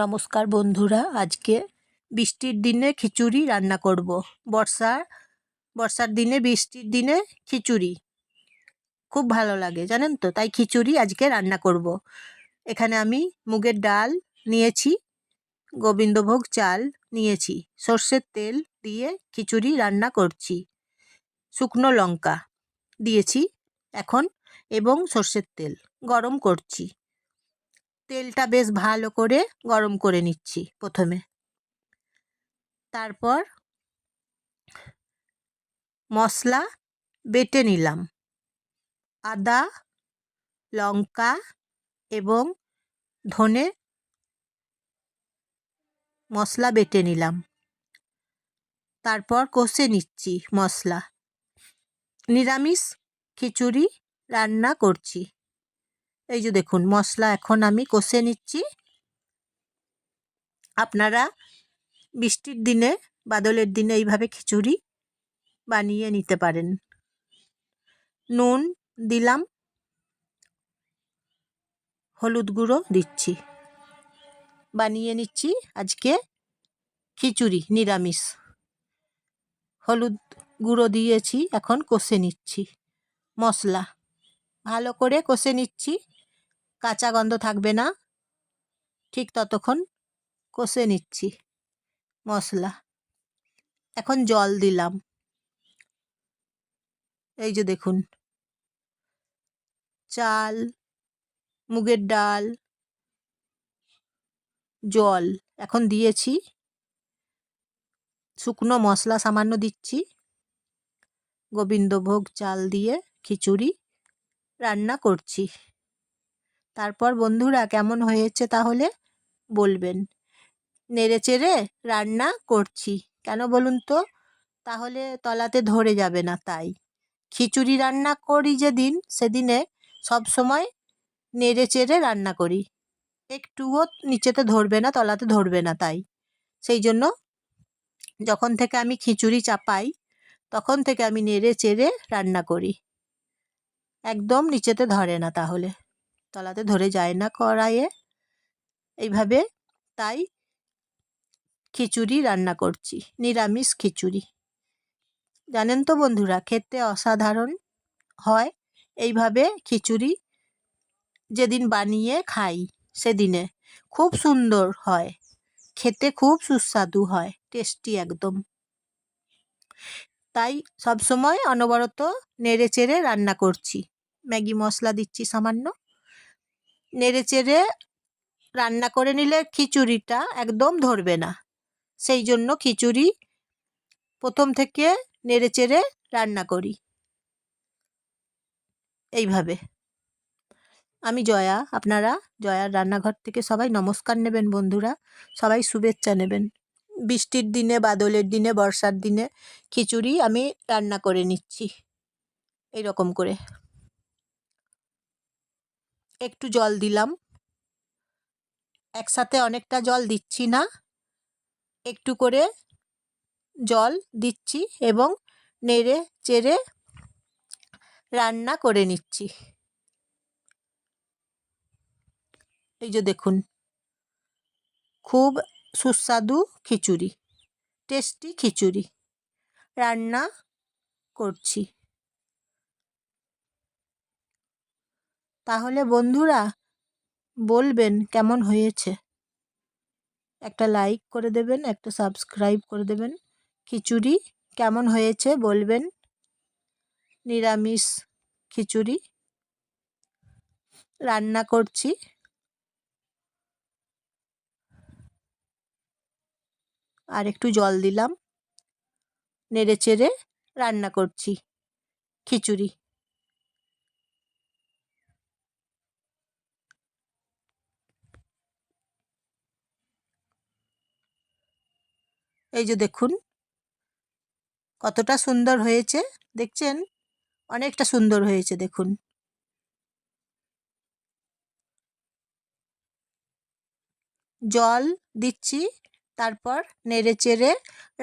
নমস্কার বন্ধুরা, আজকে বৃষ্টির দিনে খিচুড়ি রান্না করব। বর্ষার দিনে, বৃষ্টির দিনে খিচুড়ি খুব ভালো লাগে, জানেন তো। তাই খিচুড়ি আজকে রান্না করব। এখানে আমি মুগের ডাল নিয়েছি, গোবিন্দভোগ চাল নিয়েছি, সর্ষের তেল দিয়ে খিচুড়ি রান্না করছি। শুকনো লঙ্কা দিয়েছি এখন এবং সর্ষের তেল গরম করছি। তেলটা বেশ ভালো করে গরম করে নিচ্ছি প্রথমে। তারপর মশলা বেটে নিলাম, আদা, লঙ্কা এবং ধনে মশলা বেটে নিলাম। তারপর কষে নিচ্ছি মশলা। নিরামিষ খিচুড়ি রান্না করছি। এই যে দেখুন, মশলা এখন আমি কষে নিচ্ছি। আপনারা বৃষ্টির দিনে, বাদলের দিনে এইভাবে খিচুড়ি বানিয়ে নিতে পারেন। নুন দিলাম, হলুদ গুঁড়ো দিচ্ছি। বানিয়ে নিচ্ছি আজকে খিচুড়ি নিরামিষ। হলুদ গুঁড়ো দিয়েছি, এখন কষে নিচ্ছি মশলা। ভালো করে কষে নিচ্ছি, কাঁচা গন্ধ থাকবে না, ঠিক ততক্ষণ কষে নিচ্ছি মশলা। এখন জল দিলাম। এই যে দেখুন, চাল, মুগের ডাল, জল এখন দিয়েছি। শুকনো মশলা সামান্য দিচ্ছি। গোবিন্দভোগ চাল দিয়ে খিচুড়ি রান্না করছি। তারপর বন্ধুরা, কেমন হয়েছে তাহলে বলবেন। নেড়ে চেড়ে রান্না করছি, কেন বলুন তো? তাহলে তলাতে ধরে যাবে না। তাই খিচুড়ি রান্না করি যেদিন, সেদিনে সবসময় নেড়ে চেড়ে রান্না করি, একটুও নিচেতে ধরবে না, তলাতে ধরবে না। তাই সেই জন্য যখন থেকে আমি খিচুড়ি চাপাই, তখন থেকে আমি নেড়ে চেড়ে রান্না করি, একদম নিচেতে ধরে না, তাহলে তলাতে ধরে যায় না কড়াইয়ে। এইভাবে তাই খিচুড়ি রান্না করছি, নিরামিষ খিচুড়ি। জানেন তো বন্ধুরা, খেতে অসাধারণ হয়। এইভাবে খিচুড়ি যেদিন বানিয়ে খাই, সেদিনে খুব সুন্দর হয়, খেতে খুব সুস্বাদু হয়, টেস্টি একদম। তাই সবসময় অনবরত নেড়ে চেড়ে রান্না করছি। ম্যাগি মশলা দিচ্ছি সামান্য। নেড়ে চেড়ে রান্না করে নিলে খিচুড়িটা একদম ধরবে না। সেই জন্য খিচুড়ি প্রথম থেকে নেড়ে চেড়ে রান্না করি এইভাবে। আমি জয়া, আপনারা জয়ার রান্নাঘর থেকে সবাই নমস্কার নেবেন বন্ধুরা, সবাই শুভেচ্ছা নেবেন। বৃষ্টির দিনে, বাদলের দিনে, বর্ষার দিনে খিচুড়ি আমি রান্না করে নিচ্ছি এইরকম করে। একটু জল দিলাম, একসাথে অনেকটা জল দিচ্ছি না, একটু করে জল দিচ্ছি এবং নেড়ে চেড়ে রান্না করে নিচ্ছি। এই যে দেখুন, খুব সুস্বাদু খিচুড়ি, টেস্টি খিচুড়ি রান্না করছি। তাহলে বন্ধুরা বলবেন কেমন হয়েছে। একটা লাইক করে দেবেন, একটা সাবস্ক্রাইব করে দেবেন। খিচুড়ি কেমন হয়েছে বলবেন। নিরামিষ খিচুড়ি রান্না করছি। আর একটু জল দিলাম, নেড়ে চেড়ে রান্না করছি খিচুড়ি। এই যে দেখুন কতটা সুন্দর হয়েছে, দেখছেন? অনেকটা সুন্দর হয়েছে দেখুন। জল দিচ্ছি, তারপর নেড়ে চেড়ে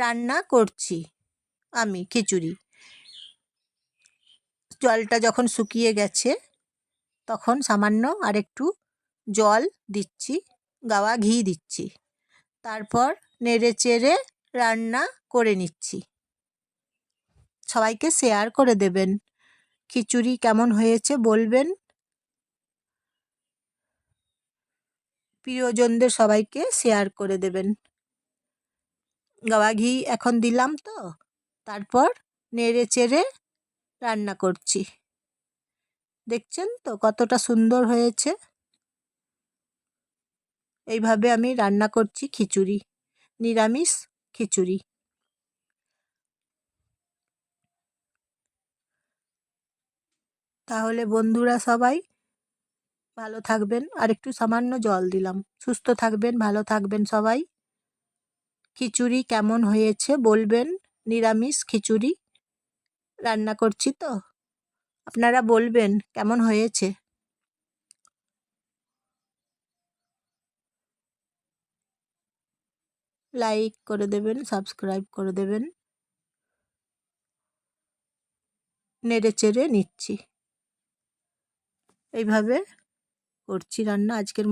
রান্না করছি আমি খিচুড়ি। জলটা যখন শুকিয়ে গেছে, তখন সামান্য আর একটু জল দিচ্ছি, গাওয়া ঘি দিচ্ছি। তারপর নেড়ে চেড়ে রান্না করে নিচ্ছি। সবাইকে শেয়ার করে দেবেন। খিচুড়ি কেমন হয়েছে বলবেন। প্রিয়জনদের সবাইকে শেয়ার করে দেবেন। গাওয়া ঘি এখন দিলাম তো, তারপর নেড়ে চেড়ে রান্না করছি। দেখছেন তো কতটা সুন্দর হয়েছে। এইভাবে আমি রান্না করছি খিচুড়ি, নিরামিষ খিচুড়ি। তাহলে বন্ধুরা সবাই ভালো থাকবেন। আর একটু সামান্য জল দিলাম। সুস্থ থাকবেন, ভালো থাকবেন সবাই। খিচুড়ি কেমন হয়েছে বলবেন। নিরামিষ খিচুড়ি রান্না করছি তো, আপনারা বলবেন কেমন হয়েছে। লাইক করে দেবেন, সাবস্ক্রাইব করে দেবেন। নেড়ে চেড়ে নিচ্ছি। এইভাবে করছি রান্না আজকের মতো।